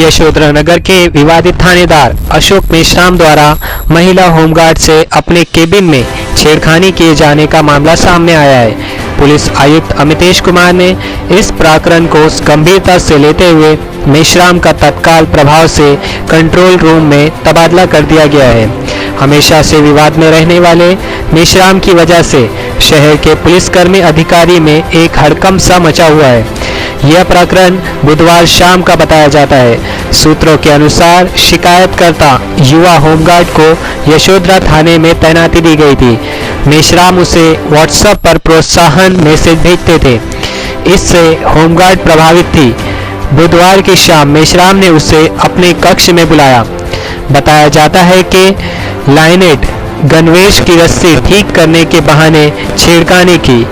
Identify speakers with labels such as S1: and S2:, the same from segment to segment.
S1: यशोधरा नगर के विवादित थानेदार अशोक मेश्राम द्वारा महिला होमगार्ड से अपने केबिन में छेड़खानी किए जाने का मामला सामने आया है। पुलिस आयुक्त अमितेश कुमार ने इस प्रकरण को गंभीरता से लेते हुए मेश्राम का तत्काल प्रभाव से कंट्रोल रूम में तबादला कर दिया गया है। हमेशा से विवाद में रहने वाले मेश्राम की वजह से शहर के पुलिसकर्मी अधिकारी में एक हड़कंप सा मचा हुआ है। यह प्रकरण बुधवार शाम का बताया जाता है। सूत्रों के अनुसार शिकायतकर्ता युवा होमगार्ड को यशोधरा थाने में तैनाती दी गई थी। मेश्राम उसे व्हाट्सएप पर प्रोत्साहन मैसेज भेजते थे, इससे होमगार्ड प्रभावित थी। बुधवार की शाम मेश्राम ने उसे अपने कक्ष में बुलाया। बताया जाता है कि लाइनेट गणवेश की रस्सी ठीक करने के बहाने छेड़खानी की।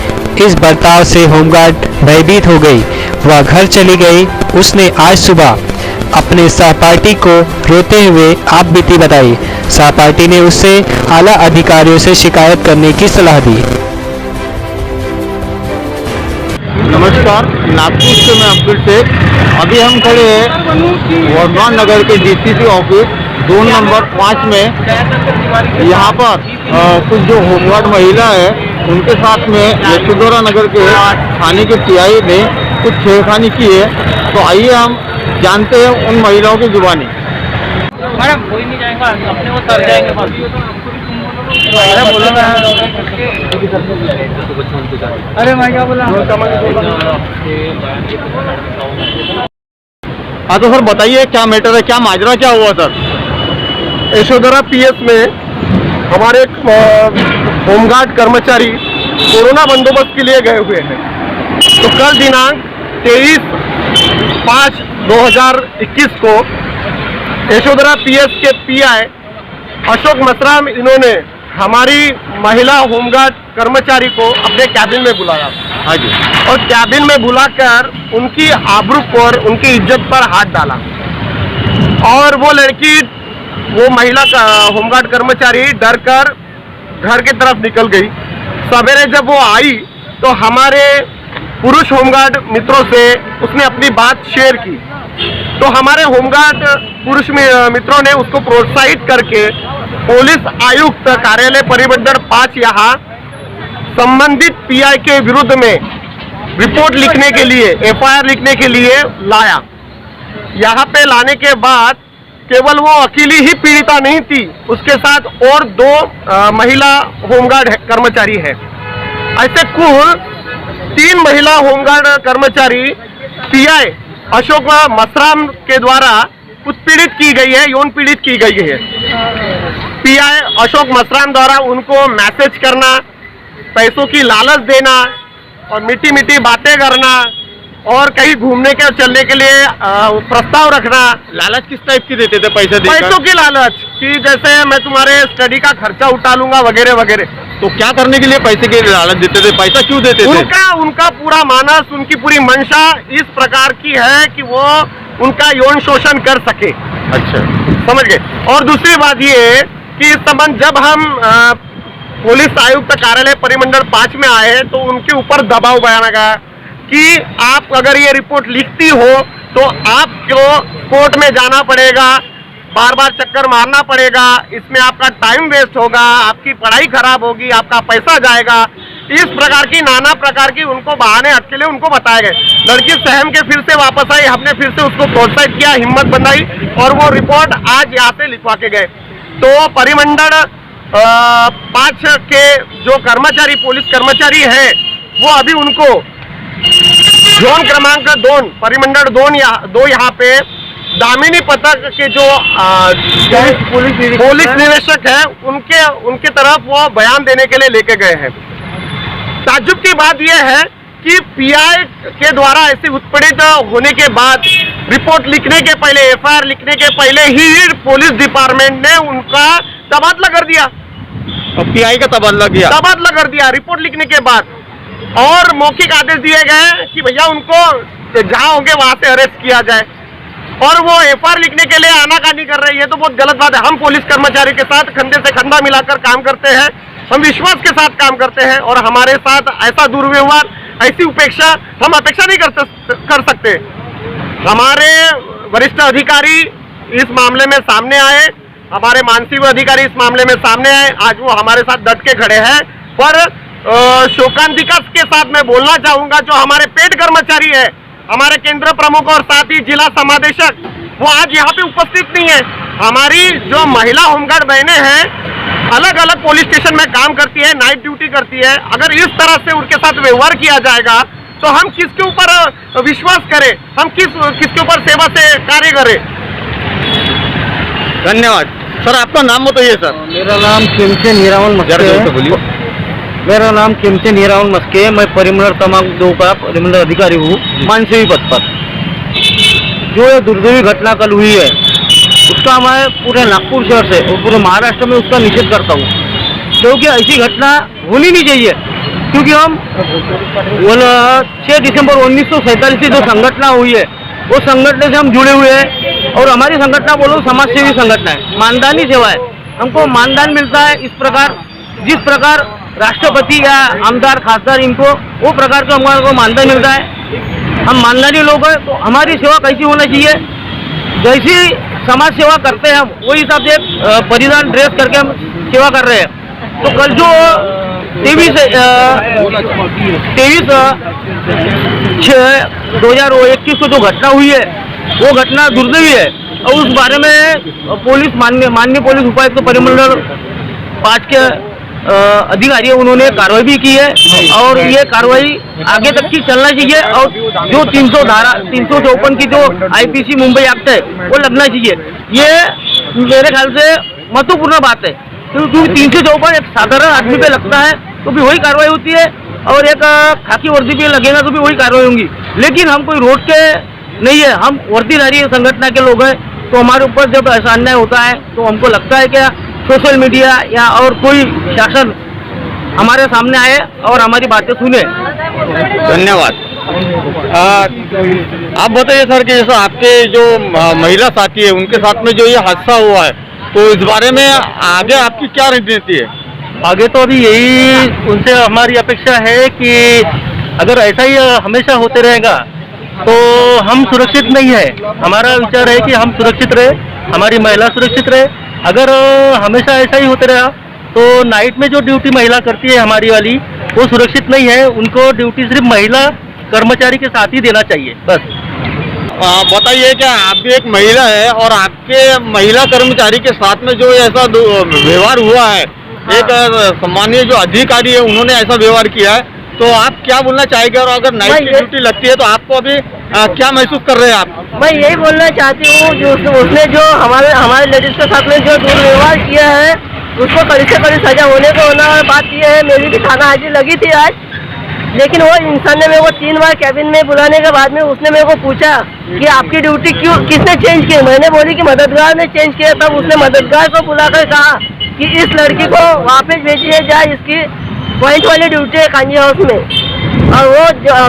S1: इस बर्ताव से होमगार्ड भयभीत हो गई, वह घर चली गई। उसने आज सुबह अपने सहपाठी को रोते हुए आप बीती बताई। सहपाठी ने उसे आला अधिकारियों से शिकायत करने की सलाह दी।
S2: नमस्कार, नागपुर से मैं अब्दुल शेख। अभी हम खड़े हैं वर्धमान नगर के डीसीपी ऑफिस 2 नंबर 5 में। यहाँ पर कुछ जो होमगार्ड महिला है उनके साथ में यशोधरा नगर के थाने के पीआई ने कुछ छेड़खानी की है। तो आइए हम जानते हैं उन महिलाओं की जुबानी।
S3: मैडम कोई नहीं जाएगा, अपने वो सर जाएंगे अरे मैं क्या बोला।
S2: हाँ तो सर बताइए क्या मैटर है, क्या माजरा क्या हुआ सर?
S4: यशोधरा पीएस में हमारे होमगार्ड कर्मचारी कोरोना बंदोबस्त के लिए गए हुए हैं। तो कल दिनांक 23/5/2021 को यशोधरा पीएस के पीआई अशोक मेश्राम इन्होंने हमारी महिला होमगार्ड कर्मचारी को अपने कैबिन में बुलाया।
S2: हाँ जी।
S4: और कैबिन में बुलाकर उनकी आबरू पर, उनकी इज्जत पर हाथ डाला। और वो लड़की, वो महिला का होमगार्ड कर्मचारी डर कर घर की तरफ निकल गई। सवेरे जब वो आई तो हमारे पुरुष होमगार्ड मित्रों से उसने अपनी बात शेयर की। तो हमारे होमगार्ड पुरुष मित्रों ने उसको प्रोत्साहित करके पुलिस आयुक्त कार्यालय परिमंडल 5 यहाँ संबंधित पीआई के विरुद्ध में रिपोर्ट लिखने के लिए, एफआईआर लिखने के लिए लाया। यहाँ पे लाने के बाद केवल वो अकेली ही पीड़िता नहीं थी, उसके साथ और 2 महिला होमगार्ड कर्मचारी है। ऐसे कुल 3 महिला होमगार्ड कर्मचारी पीआई अशोक मेश्राम के द्वारा उत्पीड़ित की गई है, यौन पीड़ित की गई है। पीआई अशोक मेश्राम द्वारा उनको मैसेज करना, पैसों की लालच देना और मीठी मीठी बातें करना और कहीं घूमने के चलने के लिए प्रस्ताव रखना।
S2: लालच किस टाइप की देते थे?
S4: पैसों की लालच कि जैसे मैं तुम्हारे स्टडी का खर्चा उठा लूंगा वगैरह वगैरह।
S2: तो क्या करने के लिए पैसे की लालच देते थे? पैसा क्यों देते थे?
S4: उनका पूरा मानस, उनकी पूरी मंशा इस प्रकार की है कि वो उनका यौन शोषण कर सके।
S2: अच्छा,
S4: समझ गए। और दूसरी बात ये कि इस संबंध जब हम पुलिस आयुक्त कार्यालय परिमंडल 5 में आए तो उनके ऊपर दबाव बनाया गया कि आप अगर ये रिपोर्ट लिखती हो तो आपको कोर्ट में जाना पड़ेगा, बार बार चक्कर मारना पड़ेगा, इसमें आपका टाइम वेस्ट होगा, आपकी पढ़ाई खराब होगी, आपका पैसा जाएगा। इस प्रकार की नाना प्रकार की उनको बहाने अकेले उनको बताए गए। लड़की सहम के फिर से वापस आई, हमने फिर से उसको प्रोत्साहित किया, हिम्मत बनाई और वो रिपोर्ट आज यहाँ से लिखवा के गए। तो परिमंडल 5 के जो कर्मचारी, पुलिस कर्मचारी है, वो अभी उनको जोन क्रमांक 2 परिमंडल 2 यहाँ पे दामिनी पथक के जो पुलिस निरीक्षक है उनके तरफ वो बयान देने के लिए लेके गए हैं। ताज्जुब की बात यह है कि पीआई के द्वारा ऐसे उत्पीड़ित होने के बाद रिपोर्ट लिखने के पहले, एफआईआर लिखने के पहले ही पुलिस डिपार्टमेंट ने उनका तबादला कर दिया।
S2: पीआई का तबादला
S4: कर दिया रिपोर्ट लिखने के बाद। और मौखिक आदेश दिए गए कि भैया उनको जहां होंगे वहां से अरेस्ट किया जाए। और वो एफआईआर लिखने के लिए आनाकानी कर रही है तो बहुत गलत बात है। हम पुलिस कर्मचारी के साथ कंधे से कंधा मिलाकर काम करते हैं, हम विश्वास के साथ काम करते हैं और हमारे साथ ऐसा दुर्व्यवहार, ऐसी उपेक्षा हम अपेक्षा नहीं कर सकते। हमारे वरिष्ठ अधिकारी इस मामले में सामने आए, हमारे मानसिक अधिकारी इस मामले में सामने आए। आज वो हमारे साथ डट के खड़े हैं। पर शोकांतिका के साथ मैं बोलना चाहूंगा, जो हमारे पेड कर्मचारी है, हमारे केंद्र प्रमुख और साथ ही जिला समादेशक, वो आज यहाँ पे उपस्थित नहीं है। हमारी जो महिला होमगार्ड बहनें हैं, अलग अलग पुलिस स्टेशन में काम करती है, नाइट ड्यूटी करती है। अगर इस तरह से उनके साथ व्यवहार किया जाएगा तो हम किसके ऊपर विश्वास करें, हम किसके ऊपर सेवा से कार्य करें।
S2: धन्यवाद सर। आपका नाम बताइए सर।
S5: मेरा नाम खिमचे नीरावन मस्के है।
S2: बोलिए।
S5: मेरा नाम खिमचे नीरावन मस्के है। मैं परिमंडल क्रमांक 2 का परिमंडल अधिकारी हूँ, मानसेवी पद पर। जो ये दुर्दैवी घटना कल हुई है, उसका मैं पूरे नागपुर शहर से और पूरे महाराष्ट्र में उसका निषेध करता हूँ, क्योंकि ऐसी घटना होनी नहीं चाहिए। क्योंकि हम 6 दिसंबर 1947 से जो संगठना हुई है, वो संगठन से हम जुड़े हुए हैं। और हमारी संगठना बोलो समाज सेवी संगठना है, मानदानी सेवा है। हमको मानदान मिलता है इस प्रकार, जिस प्रकार राष्ट्रपति या आमदार खासदार इनको वो प्रकार का हमारे मानदान मिलता है। हम मानदानी लोग हैं, तो हमारी सेवा कैसी होना चाहिए, जैसी समाज सेवा करते हैं हम वही हिसाब से परिधान ड्रेस करके हम सेवा कर रहे हैं। तो कल जो 23/6/2021 को जो घटना हुई है, वो घटना दुर्दैवी है। और उस बारे में पुलिस माननीय पुलिस उपायुक्त परिमंडल 5 के अधिकारी उन्होंने कार्रवाई भी की है। और ये कार्रवाई आगे तक की चलना चाहिए। और जो 354 की जो IPC मुंबई एक्ट है, वो लगना चाहिए। ये मेरे ख्याल से महत्वपूर्ण बात है, क्योंकि 354 एक साधारण आदमी पे लगता है तो भी वही कार्रवाई होती है, और एक खाकी वर्दी पे लगेगा तो भी वही कार्रवाई होंगी। लेकिन हम कोई रोड के नहीं है, हम वर्दीधारी संगठन के लोग हैं। तो हमारे ऊपर जब ऐसा अन्याय होता है तो हमको लगता है कि सोशल मीडिया या और कोई शासन हमारे सामने आए और हमारी बातें सुने।
S2: धन्यवाद। आप बताइए सर कि जैसा आपके जो महिला साथी है, उनके साथ में जो ये हादसा हुआ है, तो इस बारे में आगे आपकी क्या रणनीति है?
S5: आगे तो अभी यही उनसे हमारी अपेक्षा है कि अगर ऐसा ही हमेशा होते रहेगा तो हम सुरक्षित नहीं है। हमारा विचार है कि हम सुरक्षित रहे, हमारी महिला सुरक्षित रहे। अगर हमेशा ऐसा ही होते रहा तो नाइट में जो ड्यूटी महिला करती है हमारी वाली, वो सुरक्षित नहीं है। उनको ड्यूटी सिर्फ महिला कर्मचारी के साथ ही देना चाहिए, बस।
S2: बताइए कि आप भी एक महिला है और आपके महिला कर्मचारी के साथ में जो ऐसा व्यवहार हुआ है, एक सम्मानीय जो अधिकारी है उन्होंने ऐसा व्यवहार किया है, तो आप क्या बोलना चाहेंगे? और अगर नाइट की ड्यूटी लगती है तो आपको अभी क्या महसूस कर रहे हैं आप?
S6: मैं यही बोलना चाहती हूँ, जो उसने जो हमारे लेडीज के साथ में जो दुर्व्यवहार किया है, उसको कड़ी से कड़ी सजा होने को होना। और बात यह है, मेरी भी थाना हाजिरी लगी थी आज, लेकिन वो इंसान ने मेरे को 3 बार कैबिन में बुलाने के बाद में उसने मेरे को पूछा कि आपकी ड्यूटी क्यों, किसने चेंज की? मैंने बोली कि मददगार ने चेंज किया। तब उसने मददगार को बुलाकर कहा कि इस लड़की को वापस भेजिए जाए, इसकी पॉइंट वाली ड्यूटी है कांजी हाउस में, और वो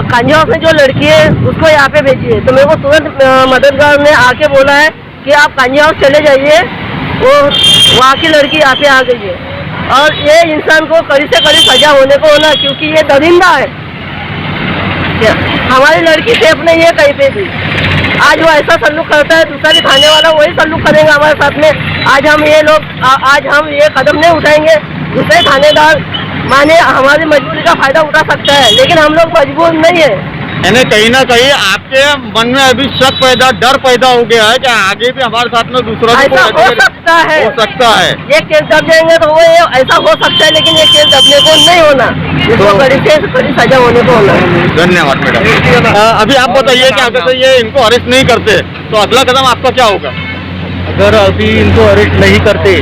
S6: कांजी हाउस में जो लड़की है उसको यहाँ पे भेजिए। तो मेरे को तुरंत मददगार ने आके बोला है कि आप कांजी हाउस चले जाइए, वो वहाँ की लड़की यहाँ पे आ गई है। और ये इंसान को कड़ी से कड़ी सजा होने को होना, क्योंकि ये दरिंदा है। हमारी लड़की सेफ नहीं है कहीं पे भी। आज वो ऐसा सल्लूक करता है, दूसरा भी खाने वाला वही सल्लूक करेंगे हमारे साथ में। आज हम ये कदम नहीं उठाएंगे, दूसरे थानेदार माने हमारी मजबूरी का फायदा उठा सकता है, लेकिन हम लोग मजबूर नहीं है।
S2: यानी कहीं ना कहीं आपके मन में अभी शक पैदा, डर पैदा हो गया है कि आगे भी हमारे साथ में दूसरा
S6: ऐसा हो सकता है, ये केस दब जाएंगे तो वो ऐसा हो सकता है, लेकिन ये केस दबने को नहीं होना, इसको कड़ी से कड़ी सजा होने को होना।
S2: धन्यवाद मैडम। अभी आप बताइए कि अगर ये इनको अरेस्ट नहीं करते तो अगला कदम आपका क्या होगा?
S5: अगर अभी इनको अरेस्ट नहीं करते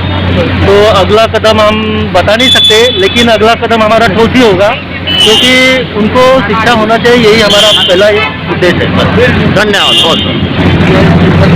S5: तो अगला कदम हम बता नहीं सकते, लेकिन अगला कदम हमारा ठोस ही होगा, क्योंकि उनको शिक्षा होना चाहिए, यही हमारा पहला उद्देश्य है।
S2: धन्यवाद बहुत।